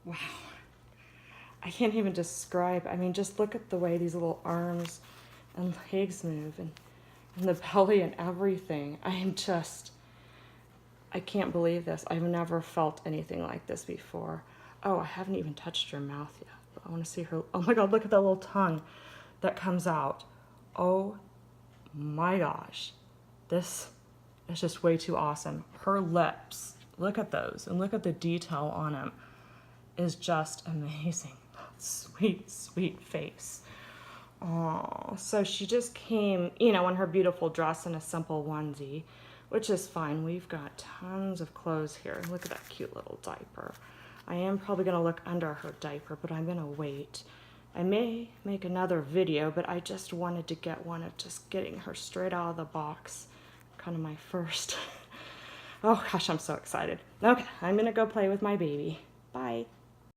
Wow. I can't even describe. I mean, just look at the way these little arms and legs move and the belly and everything. I can't believe this. I've never felt anything like this before. Oh, I haven't even touched her mouth yet. I want to see her. Oh my God, look at that little tongue that comes out. Oh my gosh. This is just way too awesome. Her lips, look at those and look at the detail on them, is just amazing. Sweet, sweet face. Oh, so she just came, you know, in her beautiful dress and a simple onesie, which is fine. We've got tons of clothes here. Look at that cute little diaper. I am probably going to look under her diaper, but I'm going to wait. I may make another video, but I just wanted to get one of just getting her straight out of the box. Kind of my first. Oh gosh, I'm so excited. Okay, I'm going to go play with my baby. Bye.